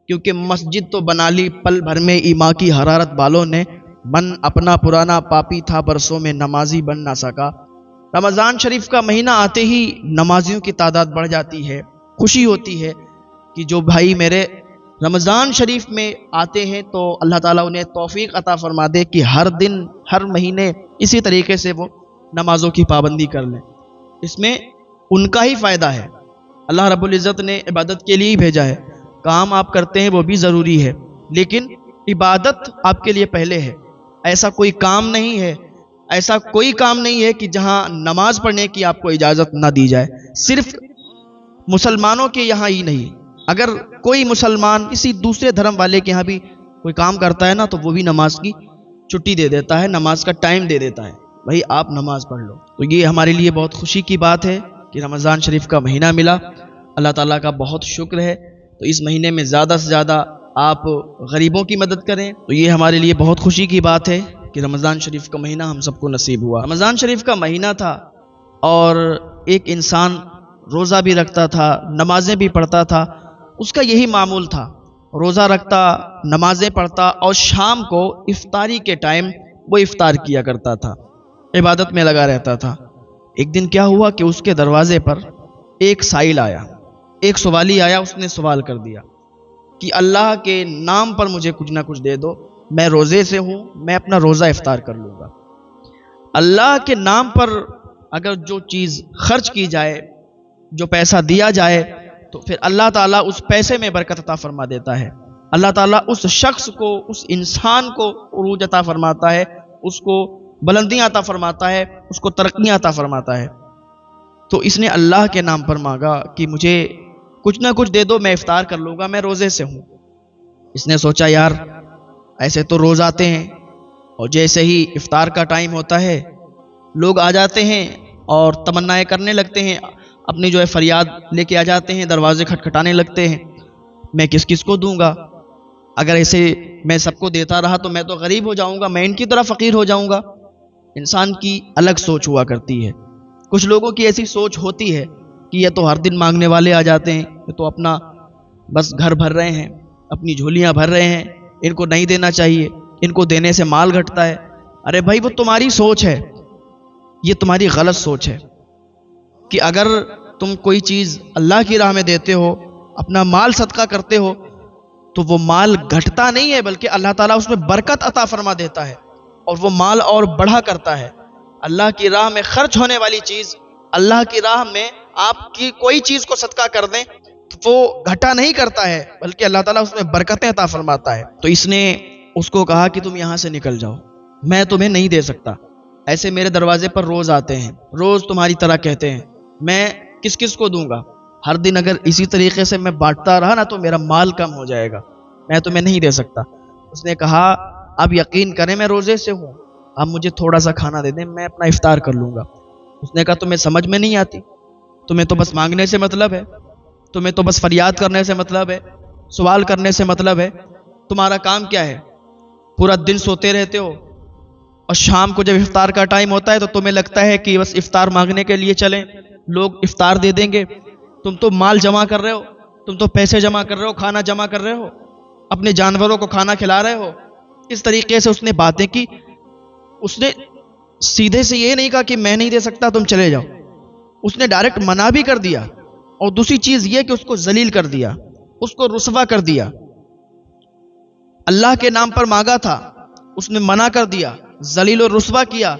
کیونکہ مسجد تو بنا لی پل بھر میں ایما کی حرارت بالوں نے، من اپنا پرانا پاپی تھا برسوں میں نمازی بن نہ سکا۔ رمضان شریف کا مہینہ آتے ہی نمازیوں کی تعداد بڑھ جاتی ہے، خوشی ہوتی ہے کہ جو بھائی میرے رمضان شریف میں آتے ہیں تو اللہ تعالیٰ انہیں توفیق عطا فرما دے کہ ہر دن ہر مہینے اسی طریقے سے وہ نمازوں کی پابندی کر لیں۔ اس میں ان کا ہی فائدہ ہے، اللہ رب العزت نے عبادت کے لیے ہی بھیجا ہے۔ کام آپ کرتے ہیں وہ بھی ضروری ہے، لیکن عبادت آپ کے لیے پہلے ہے۔ ایسا کوئی کام نہیں ہے کہ جہاں نماز پڑھنے کی آپ کو اجازت نہ دی جائے، صرف مسلمانوں کے یہاں ہی نہیں۔ اگر کوئی مسلمان کسی دوسرے دھرم والے کے یہاں بھی کوئی کام کرتا ہے نا تو وہ بھی نماز کی چھٹی دے دیتا ہے، نماز کا ٹائم دے دیتا ہے، بھائی آپ نماز پڑھ لو۔ تو یہ ہمارے لیے بہت خوشی کی بات ہے کہ رمضان شریف کا مہینہ ملا، اللہ تعالیٰ کا بہت شکر ہے۔ تو اس مہینے میں زیادہ سے زیادہ آپ غریبوں کی مدد کریں، تو یہ ہمارے لیے بہت خوشی کی بات ہے کہ رمضان شریف کا مہینہ ہم سب کو نصیب ہوا۔ رمضان شریف کا مہینہ تھا اور ایک انسان روزہ بھی رکھتا تھا، نمازیں بھی پڑھتا تھا، اس کا یہی معمول تھا، روزہ رکھتا، نمازیں پڑھتا اور شام کو افطاری کے ٹائم وہ افطار کیا کرتا تھا، عبادت میں لگا رہتا تھا۔ ایک دن کیا ہوا کہ اس کے دروازے پر ایک سائل آیا، ایک سوالی آیا، اس نے سوال کر دیا کہ اللہ کے نام پر مجھے کچھ نہ کچھ دے دو، میں روزے سے ہوں، میں اپنا روزہ افطار کر لوں گا۔ اللہ کے نام پر اگر جو چیز خرچ کی جائے، جو پیسہ دیا جائے، تو پھر اللہ تعالیٰ اس پیسے میں برکت عطا فرما دیتا ہے، اللہ تعالیٰ اس شخص کو، اس انسان کو عروج عطا فرماتا ہے، اس کو بلندیاں عطا فرماتا ہے، اس کو ترقیاں عطا فرماتا ہے۔ تو اس نے اللہ کے نام پر مانگا کہ مجھے کچھ نہ کچھ دے دو، میں افطار کر لوں گا، میں روزے سے ہوں۔ اس نے سوچا یار ایسے تو روز آتے ہیں اور جیسے ہی افطار کا ٹائم ہوتا ہے لوگ آ جاتے ہیں اور تمنائیں کرنے لگتے ہیں، اپنی جو ہے فریاد لے کے آ جاتے ہیں، دروازے کھٹکھٹانے لگتے ہیں، میں کس کس کو دوں گا؟ اگر ایسے میں سب کو دیتا رہا تو میں تو غریب ہو جاؤں گا، میں ان کی طرح فقیر ہو جاؤں گا۔ انسان کی الگ سوچ ہوا کرتی ہے، کچھ لوگوں کی ایسی سوچ ہوتی ہے کہ یہ تو ہر دن مانگنے والے آ جاتے ہیں، یہ تو اپنا بس گھر بھر رہے ہیں، اپنی جھولیاں بھر رہے ہیں، ان کو نہیں دینا چاہیے، ان کو دینے سے مال گھٹتا ہے۔ ارے بھائی وہ تمہاری سوچ ہے، یہ تمہاری غلط سوچ ہے کہ اگر تم کوئی چیز اللہ کی راہ میں دیتے ہو، اپنا مال صدقہ کرتے ہو، تو وہ مال گھٹتا نہیں ہے بلکہ اللہ تعالیٰ اس میں برکت عطا فرما دیتا ہے اور وہ مال اور بڑھا کرتا ہے۔ اللہ کی راہ میں خرچ ہونے والی چیز، اللہ کی راہ میں آپ کی کوئی چیز کو صدقہ کر دیں تو وہ گھٹا نہیں کرتا ہے بلکہ اللہ تعالیٰ اس میں برکتیں عطا فرماتا ہے۔ تو اس نے اس کو کہا کہ تم یہاں سے نکل جاؤ، میں تمہیں نہیں دے سکتا، ایسے میرے دروازے پر روز آتے ہیں، روز تمہاری طرح کہتے ہیں، میں کس کس کو دوں گا؟ ہر دن اگر اسی طریقے سے میں بانٹتا رہا نا تو میرا مال کم ہو جائے گا، میں تمہیں نہیں دے سکتا۔ اس نے کہا اب یقین کریں میں روزے سے ہوں، اب مجھے تھوڑا سا کھانا دے دیں، میں اپنا افطار کر لوں گا۔ اس نے کہا تمہیں سمجھ میں نہیں آتی، تمہیں تو بس مانگنے سے مطلب ہے، تمہیں تو بس فریاد کرنے سے مطلب ہے، سوال کرنے سے مطلب ہے، تمہارا کام کیا ہے؟ پورا دن سوتے رہتے ہو اور شام کو جب افطار کا ٹائم ہوتا ہے تو تمہیں لگتا ہے کہ بس افطار مانگنے کے لیے چلیں، لوگ افطار دے دیں گے، تم تو مال جمع کر رہے ہو، تم تو پیسے جمع کر رہے ہو، کھانا جمع کر رہے ہو، اپنے جانوروں کو کھانا کھلا رہے ہو۔ اس طریقے سے اس نے باتیں کی، اس نے سیدھے سے یہ نہیں کہا کہ میں نہیں دے سکتا تم چلے جاؤ، اس نے ڈائریکٹ منع بھی کر دیا، اور دوسری چیز یہ کہ اس کو ذلیل کر دیا، اس کو رسوا کر دیا۔ اللہ کے نام پر مانگا تھا، اس نے منع کر دیا، ذلیل و رسوا کیا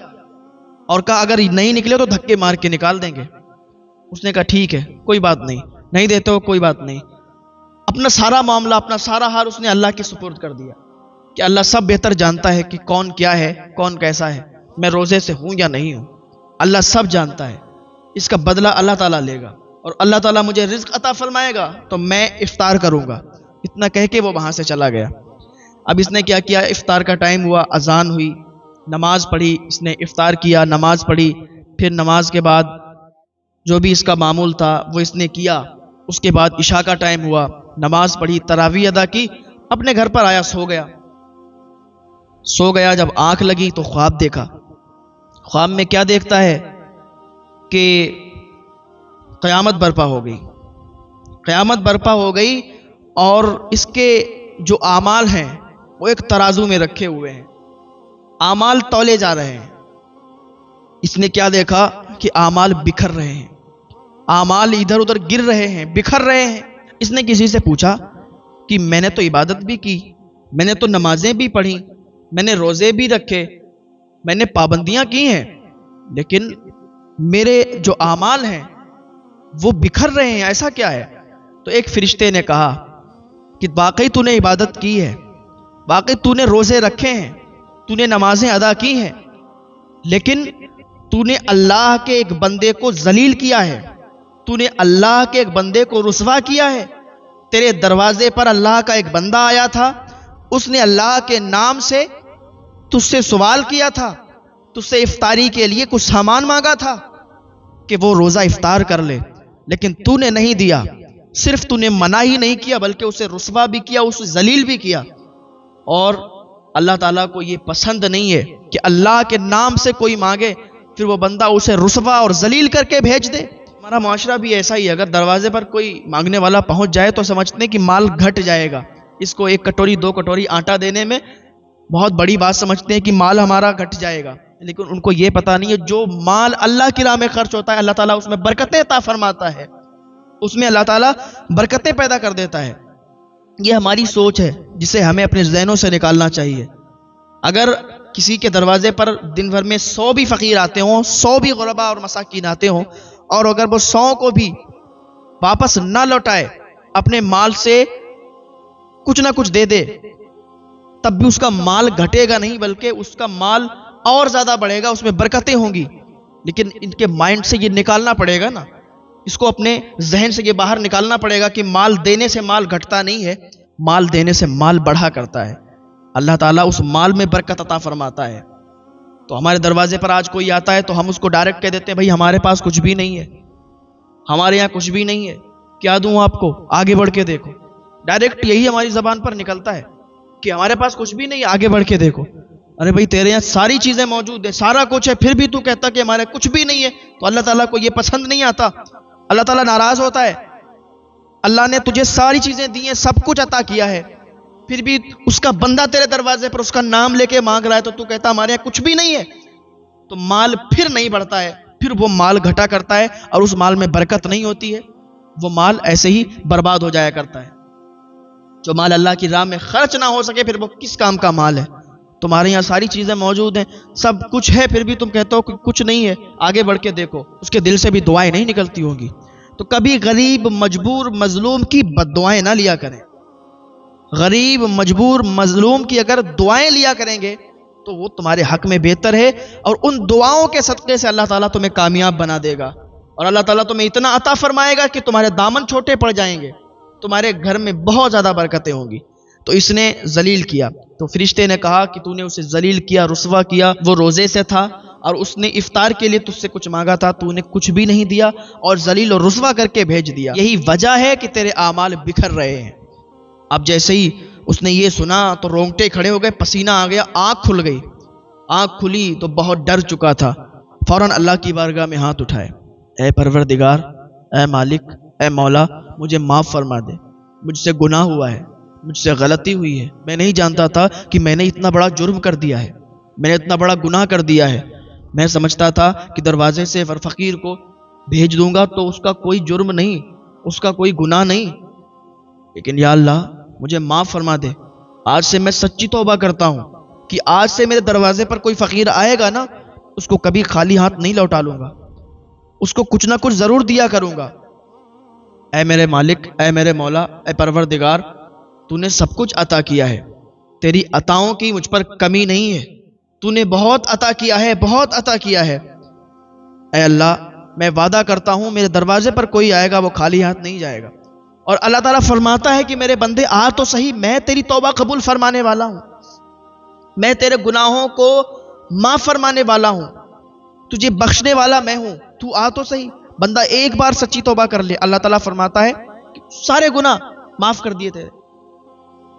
اور کہا اگر نہیں نکلے تو دھکے مار کے نکال دیں گے۔ اس نے کہا ٹھیک ہے کوئی بات نہیں، نہیں دیتے ہو کوئی بات نہیں۔ اپنا سارا معاملہ، اپنا سارا حال اس نے اللہ کے سپرد کر دیا کہ اللہ سب بہتر جانتا ہے کہ کون کیا ہے، کون کیسا ہے، میں روزے سے ہوں یا نہیں ہوں، اللہ سب جانتا ہے، اس کا بدلہ اللہ تعالیٰ لے گا اور اللہ تعالیٰ مجھے رزق عطا فرمائے گا تو میں افطار کروں گا۔ اتنا کہہ کے وہ وہاں سے چلا گیا۔ اب اس نے کیا کیا، افطار کا ٹائم ہوا، اذان ہوئی، نماز پڑھی، اس نے افطار کیا، نماز پڑھی، پھر نماز کے بعد جو بھی اس کا معمول تھا وہ اس نے کیا۔ اس کے بعد عشاء کا ٹائم ہوا، نماز پڑھی، تراویح ادا کی، اپنے گھر پر آیا، سو گیا۔ جب آنکھ لگی تو خواب دیکھا۔ خواب میں کیا دیکھتا ہے کہ قیامت برپا ہو گئی، قیامت برپا ہو گئی اور اس کے جو اعمال ہیں وہ ایک ترازو میں رکھے ہوئے ہیں، اعمال تولے جا رہے ہیں۔ اس نے کیا دیکھا کہ اعمال بکھر رہے ہیں، اعمال ادھر ادھر گر رہے ہیں، بکھر رہے ہیں۔ اس نے کسی سے پوچھا کہ میں نے تو عبادت بھی کی، میں نے تو نمازیں بھی پڑھی، میں نے روزے بھی رکھے، میں نے پابندیاں کی ہیں، لیکن میرے جو اعمال ہیں وہ بکھر رہے ہیں، ایسا کیا ہے؟ تو ایک فرشتے نے کہا کہ واقعی تو نے عبادت کی ہے، واقعی تو نے روزے رکھے ہیں، تو نے نمازیں ادا کی ہیں، لیکن تو نے اللہ کے ایک بندے کو ذلیل کیا ہے، تو نے اللہ کے ایک بندے کو رسوا کیا ہے۔ تیرے دروازے پر اللہ کا ایک بندہ آیا تھا، اس نے اللہ کے نام سے تجھ سے سوال کیا تھا، تجھ سے افطاری کے لیے کچھ سامان مانگا تھا کہ وہ روزہ افطار کر لے، لیکن تو نے نہیں دیا۔ صرف تو نے منع ہی نہیں کیا بلکہ اسے رسوا بھی کیا، اسے ذلیل بھی کیا۔ اور اللہ تعالیٰ کو یہ پسند نہیں ہے کہ اللہ کے نام سے کوئی مانگے پھر وہ بندہ اسے رسوا اور ذلیل کر کے بھیج دے۔ ہمارا معاشرہ بھی ایسا ہی ہے، اگر دروازے پر کوئی مانگنے والا پہنچ جائے تو سمجھتے ہیں کہ مال گھٹ جائے گا، اس کو ایک کٹوری دو کٹوری آٹا دینے میں بہت بڑی بات سمجھتے ہیں کہ مال ہمارا گھٹ جائے گا، لیکن ان کو یہ پتہ نہیں ہے جو مال اللہ کی راہ میں خرچ ہوتا ہے اللہ تعالیٰ اس میں برکتیں عطا فرماتا ہے، اس میں اللہ تعالیٰ برکتیں پیدا کر دیتا ہے۔ یہ ہماری سوچ ہے جسے ہمیں اپنے ذہنوں سے نکالنا چاہیے۔ اگر کسی کے دروازے پر دن بھر میں 100 بھی فقیر آتے ہوں، 100 بھی غربا اور مساکین آتے ہوں، اور اگر وہ 100 کو بھی واپس نہ لوٹائے، اپنے مال سے کچھ نہ کچھ دے دے، تب بھی اس کا مال گھٹے گا نہیں بلکہ اس کا مال اور زیادہ بڑھے گا، اس میں برکتیں ہوں گی۔ لیکن ان کے مائنڈ سے یہ نکالنا پڑے گا نا، اس کو اپنے ذہن سے یہ باہر نکالنا پڑے گا کہ مال دینے سے مال گھٹتا نہیں ہے، مال دینے سے مال بڑھا کرتا ہے، اللہ تعالیٰ اس مال میں برکت عطا فرماتا ہے۔ تو ہمارے دروازے پر آج کوئی آتا ہے تو ہم اس کو ڈائریکٹ کہہ دیتے ہیں بھائی ہمارے پاس کچھ بھی نہیں ہے، ہمارے یہاں کچھ بھی نہیں ہے، کیا دوں آپ کو، آگے بڑھ کے دیکھو۔ ڈائریکٹ یہی ہماری زبان پر نکلتا ہے کہ ہمارے پاس کچھ بھی نہیں ہے، آگے بڑھ کے دیکھو۔ ارے بھائی تیرے یہاں ساری چیزیں موجود ہیں، سارا کچھ ہے، پھر بھی تو کہتا کہ ہمارے کچھ بھی نہیں ہے، تو اللہ تعالیٰ کو یہ پسند نہیں آتا، اللہ تعالیٰ ناراض ہوتا ہے۔ اللہ نے تجھے ساری چیزیں دی ہیں، سب کچھ عطا کیا ہے، پھر بھی اس کا بندہ تیرے دروازے پر اس کا نام لے کے مانگ رہا ہے تو کہتا ہمارے یہاں کچھ بھی نہیں ہے، تو مال پھر نہیں بڑھتا ہے، پھر وہ مال گھٹا کرتا ہے اور اس مال میں برکت نہیں ہوتی ہے، وہ مال ایسے ہی برباد ہو جایا کرتا ہے۔ جو مال اللہ کی راہ میں خرچ نہ ہو سکے پھر وہ کس کام کا مال ہے؟ تمہارے یہاں ساری چیزیں موجود ہیں، سب کچھ ہے، پھر بھی تم کہتے ہو کہ کچھ نہیں ہے، آگے بڑھ کے دیکھو، اس کے دل سے بھی دعائیں نہیں نکلتی ہوں گی۔ تو کبھی غریب مجبور مظلوم کی بد دعائیں نہ لیا کریں۔ غریب مجبور مظلوم کی اگر دعائیں لیا کریں گے تو وہ تمہارے حق میں بہتر ہے، اور ان دعاؤں کے صدقے سے اللہ تعالیٰ تمہیں کامیاب بنا دے گا، اور اللہ تعالیٰ تمہیں اتنا عطا فرمائے گا کہ تمہارے دامن چھوٹے پڑ جائیں گے، تمہارے گھر میں بہت زیادہ برکتیں ہوں گی۔ تو اس نے ذلیل کیا، تو فرشتے نے کہا کہ تو نے اسے ذلیل کیا، رسوا کیا، وہ روزے سے تھا اور اس نے افطار کے لیے تجھ سے کچھ مانگا تھا، تو نے کچھ بھی نہیں دیا اور ذلیل اور رسوا کر کے بھیج دیا، یہی وجہ ہے کہ تیرے اعمال بکھر رہے ہیں۔ اب جیسے ہی اس نے یہ سنا تو رونگٹے کھڑے ہو گئے، پسینہ آ گیا، آنکھ کھل گئی، آنکھ کھلی تو بہت ڈر چکا تھا، فوراً اللہ کی بارگاہ میں ہاتھ اٹھائے، اے پروردگار، اے مالک، اے مولا، مجھے معاف فرما دے، مجھ سے گناہ ہوا ہے، مجھ سے غلطی ہوئی ہے، میں نہیں جانتا تھا کہ میں نے اتنا بڑا جرم کر دیا ہے، میں نے اتنا بڑا گناہ کر دیا ہے، میں سمجھتا تھا کہ دروازے سے فقیر کو بھیج دوں گا تو اس کا کوئی جرم نہیں، اس کا کوئی گناہ نہیں، لیکن یا اللہ مجھے معاف فرما دے، آج سے میں سچی توبہ کرتا ہوں کہ آج سے میرے دروازے پر کوئی فقیر آئے گا نا، اس کو کبھی خالی ہاتھ نہیں لوٹا لوں گا، اس کو کچھ نہ کچھ ضرور دیا کروں گا۔ اے میرے مالک، اے میرے مولا، اے پروردگار، تو نے سب کچھ عطا کیا ہے، تیری عطاؤں کی مجھ پر کمی نہیں ہے، تو نے بہت عطا کیا ہے، بہت عطا کیا ہے۔ اے اللہ، میں وعدہ کرتا ہوں میرے دروازے پر کوئی آئے گا وہ خالی ہاتھ نہیں جائے گا، اور اللہ تعالیٰ فرماتا ہے کہ میرے بندے آ تو صحیح، میں تیری توبہ قبول فرمانے والا ہوں، میں تیرے گناہوں کو معاف فرمانے والا ہوں، تجھے بخشنے والا میں ہوں، تو آ تو صحیح۔ بندہ ایک بار سچی توبہ کر لے، اللہ تعالیٰ فرماتا ہے کہ سارے گناہ معاف کر دیے تیرے۔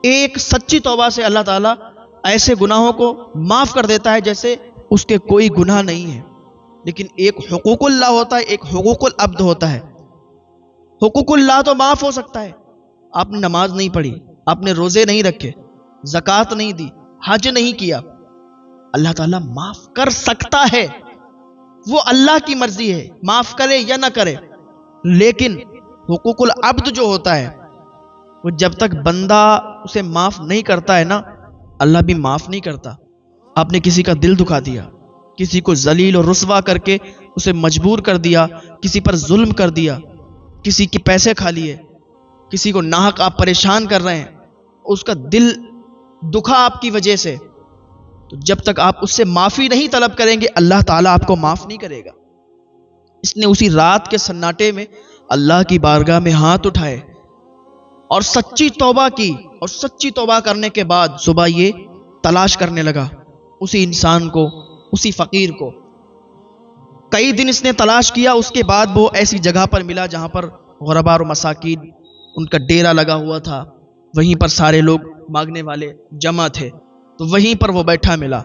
ایک سچی توبہ سے اللہ تعالیٰ ایسے گناہوں کو معاف کر دیتا ہے جیسے اس کے کوئی گناہ نہیں ہے۔ لیکن ایک حقوق اللہ ہوتا ہے، ایک حقوق العبد ہوتا ہے۔ حقوق اللہ تو معاف ہو سکتا ہے، آپ نے نماز نہیں پڑھی، آپ نے روزے نہیں رکھے، زکوٰۃ نہیں دی، حج نہیں کیا، اللہ تعالیٰ معاف کر سکتا ہے، وہ اللہ کی مرضی ہے، معاف کرے یا نہ کرے۔ لیکن حقوق العبد جو ہوتا ہے وہ جب تک بندہ اسے معاف نہیں کرتا ہے نا، اللہ بھی معاف نہیں کرتا۔ آپ نے کسی کا دل دکھا دیا، کسی کو ذلیل اور رسوا کر کے اسے مجبور کر دیا، کسی پر ظلم کر دیا، کسی کے پیسے کھا لیے، کسی کو ناحق آپ پریشان کر رہے ہیں، اس کا دل دکھا آپ کی وجہ سے، تو جب تک آپ اس سے معافی نہیں طلب کریں گے اللہ تعالیٰ آپ کو معاف نہیں کرے گا۔ اس نے اسی رات کے سناٹے میں اللہ کی بارگاہ میں ہاتھ اٹھائے اور سچی توبہ کی، اور سچی توبہ کرنے کے بعد صبح یہ تلاش کرنے لگا اسی انسان کو، اسی فقیر کو۔ کئی دن اس نے تلاش کیا، اس کے بعد وہ ایسی جگہ پر ملا جہاں پر غربا اور مساکین ان کا ڈیرا لگا ہوا تھا، وہیں پر سارے لوگ مانگنے والے جمع تھے، تو وہیں پر وہ بیٹھا ملا۔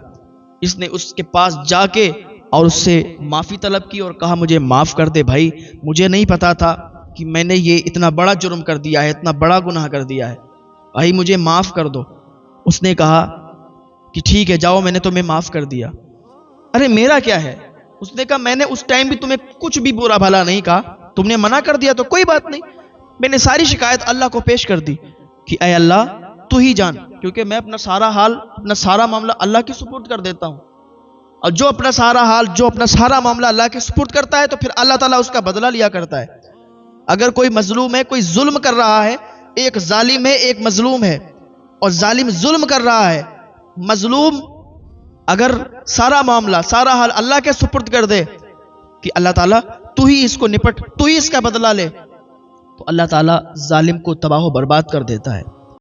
اس نے اس کے پاس جا کے اور اس سے معافی طلب کی اور کہا مجھے معاف کر دے بھائی، مجھے نہیں پتا تھا کہ میں نے یہ اتنا بڑا جرم کر دیا ہے، اتنا بڑا گناہ کر دیا ہے، بھائی مجھے معاف کر دو۔ اس نے کہا کہ ٹھیک ہے جاؤ، میں نے تمہیں معاف کر دیا۔ ارے میرا کیا ہے؟ اس نے کہا میں نے اس ٹائم بھی تمہیں کچھ بھی برا بھلا نہیں کہا، تم نے منع کر دیا تو کوئی بات نہیں، میں نے ساری شکایت اللہ کو پیش کر دی کہ اے اللہ تو ہی جان، کیونکہ میں اپنا سارا حال، اپنا سارا معاملہ اللہ کی سپرد کر دیتا ہوں، اور جو اپنا سارا حال، جو اپنا سارا معاملہ اللہ کے سپرد کرتا ہے تو پھر اللہ تعالیٰ اس کا بدلہ لیا کرتا ہے۔ اگر کوئی مظلوم ہے، کوئی ظلم کر رہا ہے، ایک ظالم ہے ایک مظلوم ہے، اور ظالم ظلم کر رہا ہے، مظلوم اگر سارا معاملہ، سارا حال اللہ کے سپرد کر دے کہ اللہ تعالیٰ تو ہی اس کو نپٹ، تو ہی اس کا بدلہ لے، تو اللہ تعالیٰ ظالم کو تباہ و برباد کر دیتا ہے۔